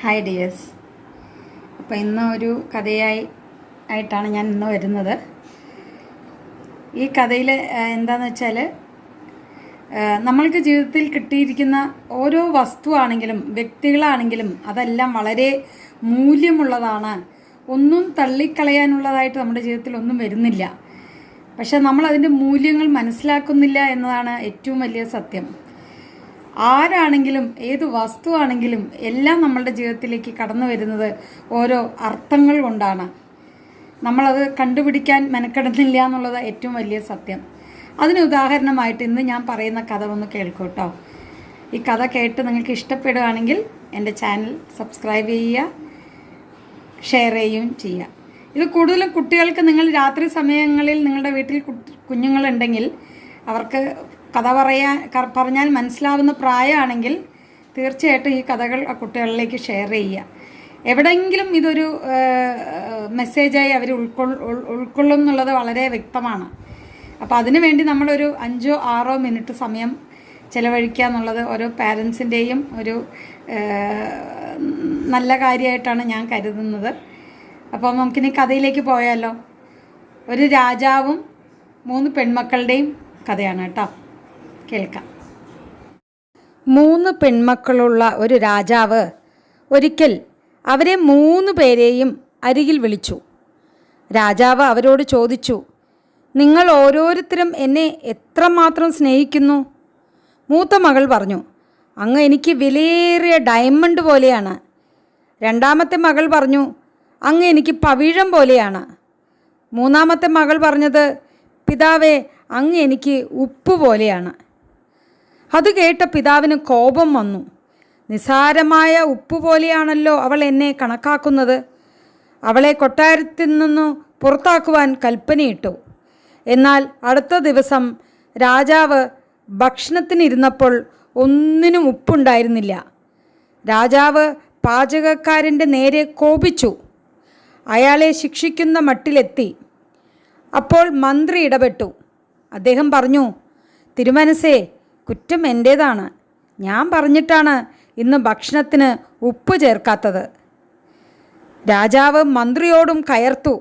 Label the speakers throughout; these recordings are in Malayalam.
Speaker 1: Hi dears. അപ്പോൾ ഇന്ന് ഒരു ആയിട്ടാണ് ഞാൻ ഇന്ന് വരുന്നത്. ഈ കഥയിൽ എന്താണെന്ന് വെച്ചാൽ, നമ്മൾക്ക് ജീവിതത്തിൽ കിട്ടിയിരിക്കുന്ന ഓരോ വസ്തുവാണെങ്കിലും വ്യക്തികളാണെങ്കിലും അതെല്ലാം വളരെ മൂല്യമുള്ളതാണ്. ഒന്നും തള്ളിക്കളയാനുള്ളതായിട്ട് നമ്മുടെ ജീവിതത്തിൽ ഒന്നും വരുന്നില്ല. പക്ഷെ നമ്മൾ അതിൻ്റെ മൂല്യങ്ങൾ മനസ്സിലാക്കുന്നില്ല എന്നതാണ് ഏറ്റവും വലിയ സത്യം. ആരാണെങ്കിലും ഏത് വസ്തുവാണെങ്കിലും എല്ലാം നമ്മളുടെ ജീവിതത്തിലേക്ക് കടന്നു വരുന്നത് ഓരോ അർത്ഥങ്ങൾ കൊണ്ടാണ്. നമ്മളത് കണ്ടുപിടിക്കാൻ മെനക്കെടുന്നില്ല എന്നുള്ളത് ഏറ്റവും വലിയ സത്യം. അതിന് ഉദാഹരണമായിട്ട് ഇന്ന് ഞാൻ പറയുന്ന കഥ ഒന്ന് കേൾക്കൂ കേട്ടോ. ഈ കഥ കേട്ട് നിങ്ങൾക്ക് ഇഷ്ടപ്പെടുകയാണെങ്കിൽ എൻ്റെ ചാനൽ സബ്സ്ക്രൈബ് ചെയ്യുക, ഷെയർ ചെയ്യുകയും ചെയ്യുക. ഇത് കൂടുതലും കുട്ടികൾക്ക്, നിങ്ങൾ രാത്രി സമയങ്ങളിൽ നിങ്ങളുടെ വീട്ടിൽ കുഞ്ഞുങ്ങളുണ്ടെങ്കിൽ അവർക്ക് കഥ പറഞ്ഞാൽ മനസ്സിലാവുന്ന പ്രായമാണെങ്കിൽ തീർച്ചയായിട്ടും ഈ കഥകൾ ആ കുട്ടികളിലേക്ക് ഷെയർ ചെയ്യുക. എവിടെയെങ്കിലും ഇതൊരു മെസ്സേജായി അവർ ഉൾക്കൊള്ളും എന്നുള്ളത് വളരെ വ്യക്തമാണ്. അപ്പോൾ അതിനു വേണ്ടി നമ്മളൊരു 5-6 മിനിറ്റ് സമയം ചിലവഴിക്കുക എന്നുള്ളത് ഓരോ പാരൻസിൻ്റെയും ഒരു നല്ല കാര്യമായിട്ടാണ് ഞാൻ കരുതുന്നത്. അപ്പോൾ നമുക്കിനി കഥയിലേക്ക് പോയാലോ. ഒരു രാജാവും 3 പെൺമക്കളുടെയും കഥയാണ് കേട്ടോ. കേൾക്കാം. 3 പെൺമക്കളുള്ള ഒരു രാജാവ് ഒരിക്കൽ അവരെ 3 പേരെയും അരികിൽ വിളിച്ചു. രാജാവ് അവരോട് ചോദിച്ചു, നിങ്ങൾ ഓരോരുത്തരും എന്നെ എത്രമാത്രം സ്നേഹിക്കുന്നു? മൂത്ത മകൾ പറഞ്ഞു, അങ്ങ് എനിക്ക് വിലയേറിയ ഡയമണ്ട് പോലെയാണ്. രണ്ടാമത്തെ മകൾ പറഞ്ഞു, അങ്ങ് എനിക്ക് പവിഴം പോലെയാണ്. മൂന്നാമത്തെ മകൾ പറഞ്ഞത്, പിതാവേ, അങ്ങ് എനിക്ക് ഉപ്പ് പോലെയാണ്. അത് കേട്ട പിതാവിന് കോപം വന്നു. നിസാരമായ ഉപ്പ് പോലെയാണല്ലോ അവൾ എന്നെ കണക്കാക്കുന്നത്. അവളെ കൊട്ടാരത്തിൽ നിന്നു പുറത്താക്കുവാൻ കൽപ്പനയിട്ടു. എന്നാൽ അടുത്ത ദിവസം രാജാവ് ഭക്ഷണത്തിനിരുന്നപ്പോൾ ഒന്നിനും ഉപ്പുണ്ടായിരുന്നില്ല. രാജാവ് പാചകക്കാരൻ്റെ നേരെ കോപിച്ചു. അയാളെ ശിക്ഷിക്കുന്ന മട്ടിലെത്തി. അപ്പോൾ മന്ത്രി ഇടപെട്ടു. അദ്ദേഹം പറഞ്ഞു, തിരുമനസ്സേ, കുറ്റം എൻ്റേതാണ്. ഞാൻ പറഞ്ഞിട്ടാണ് ഇന്ന് ഭക്ഷണത്തിന് ഉപ്പ് ചേർക്കാത്തത്. രാജാവ് മന്ത്രിയോടും കയർത്തു.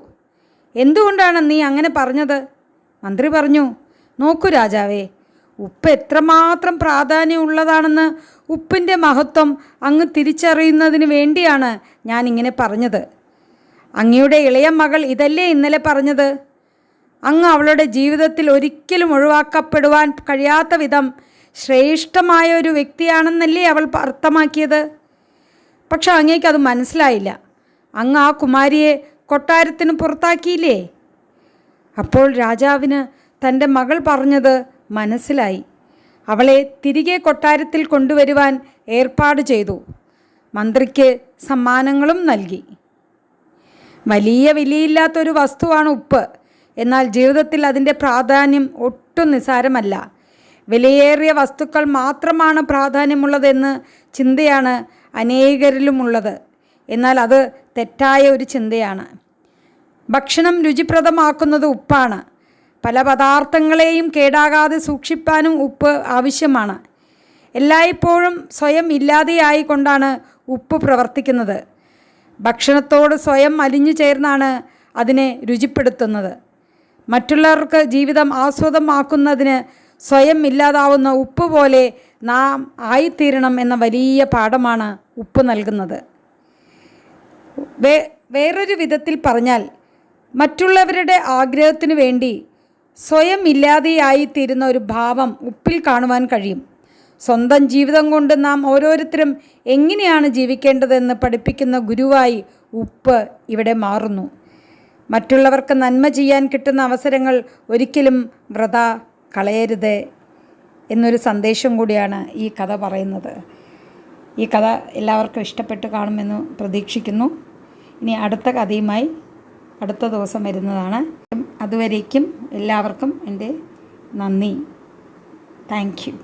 Speaker 1: എന്തുകൊണ്ടാണ് നീ അങ്ങനെ പറഞ്ഞത്? മന്ത്രി പറഞ്ഞു, നോക്കൂ രാജാവേ, ഉപ്പ് എത്രമാത്രം പ്രാധാന്യമുള്ളതാണെന്ന് ഉപ്പിൻ്റെ മഹത്വം അങ്ങ് തിരിച്ചറിയുന്നതിന് വേണ്ടിയാണ് ഞാൻ ഇങ്ങനെ പറഞ്ഞത്. അങ്ങയുടെ ഇളയ മകൾ ഇതല്ലേ ഇന്നലെ പറഞ്ഞത്? അങ്ങ് അവളുടെ ജീവിതത്തിൽ ഒരിക്കലും ഒഴിവാക്കപ്പെടുവാൻ കഴിയാത്ത വിധം ശ്രേഷ്ഠമായ ഒരു വ്യക്തിയാണെന്നല്ലേ അവൾ അർത്ഥമാക്കിയത്. പക്ഷെ അങ്ങേക്കത് മനസ്സിലായില്ല. അങ്ങ് ആ കുമാരിയെ കൊട്ടാരത്തിന് പുറത്താക്കിയില്ലേ? അപ്പോൾ രാജാവിന് തൻ്റെ മകൾ പറഞ്ഞത് മനസ്സിലായി. അവളെ തിരികെ കൊട്ടാരത്തിൽ കൊണ്ടുവരുവാൻ ഏർപ്പാട് ചെയ്തു. മന്ത്രിക്ക് സമ്മാനങ്ങളും നൽകി. വലിയ വിലയില്ലാത്തൊരു വസ്തുവാണ് ഉപ്പ്. എന്നാൽ ജീവിതത്തിൽ അതിൻ്റെ പ്രാധാന്യം ഒട്ടും നിസ്സാരമല്ല. വിലയേറിയ വസ്തുക്കൾ മാത്രമാണ് പ്രാധാന്യമുള്ളതെന്ന് ചിന്തയാണ് അനേകരിലുമുള്ളത്. എന്നാൽ അത് തെറ്റായ ഒരു ചിന്തയാണ്. ഭക്ഷണം രുചിപ്രദമാക്കുന്നത് ഉപ്പാണ്. പല പദാർത്ഥങ്ങളെയും കേടാകാതെ സൂക്ഷിപ്പാനും ഉപ്പ് ആവശ്യമാണ്. എല്ലായ്പ്പോഴും സ്വയം ഇല്ലാതെയായിക്കൊണ്ടാണ് ഉപ്പ് പ്രവർത്തിക്കുന്നത്. ഭക്ഷണത്തോട് സ്വയം അലിഞ്ഞു ചേർന്നാണ് അതിനെ രുചിപ്പെടുത്തുന്നത്. മറ്റുള്ളവർക്ക് ജീവിതം ആസ്വാദമാക്കുന്നതിന് സ്വയം ഇല്ലാതാവുന്ന ഉപ്പ് പോലെ നാം ആയിത്തീരണം എന്ന വലിയ പാഠമാണ് ഉപ്പ് നൽകുന്നത്. വേറൊരു വിധത്തിൽ പറഞ്ഞാൽ, മറ്റുള്ളവരുടെ ആഗ്രഹത്തിനു വേണ്ടി സ്വയം ഇല്ലാതെയായിത്തീരുന്ന ഒരു ഭാവം ഉപ്പിൽ കാണുവാൻ കഴിയും. സ്വന്തം ജീവിതം കൊണ്ട് നാം ഓരോരുത്തരും എങ്ങനെയാണ് ജീവിക്കേണ്ടതെന്ന് പഠിപ്പിക്കുന്ന ഗുരുവായി ഉപ്പ് ഇവിടെ മാറുന്നു. മറ്റുള്ളവർക്ക് നന്മ ചെയ്യാൻ കിട്ടുന്ന അവസരങ്ങൾ ഒരിക്കലും വൃഥാ കളയരുത് എന്നൊരു സന്ദേശം കൂടിയാണ് ഈ കഥ പറയുന്നത്. ഈ കഥ എല്ലാവർക്കും ഇഷ്ടപ്പെട്ട് കാണുമെന്ന് പ്രതീക്ഷിക്കുന്നു. ഇനി അടുത്ത കഥയുമായി അടുത്ത ദിവസം വരുന്നതാണ്. അതുവരേക്കും എല്ലാവർക്കും എൻ്റെ നന്ദി. Thank you.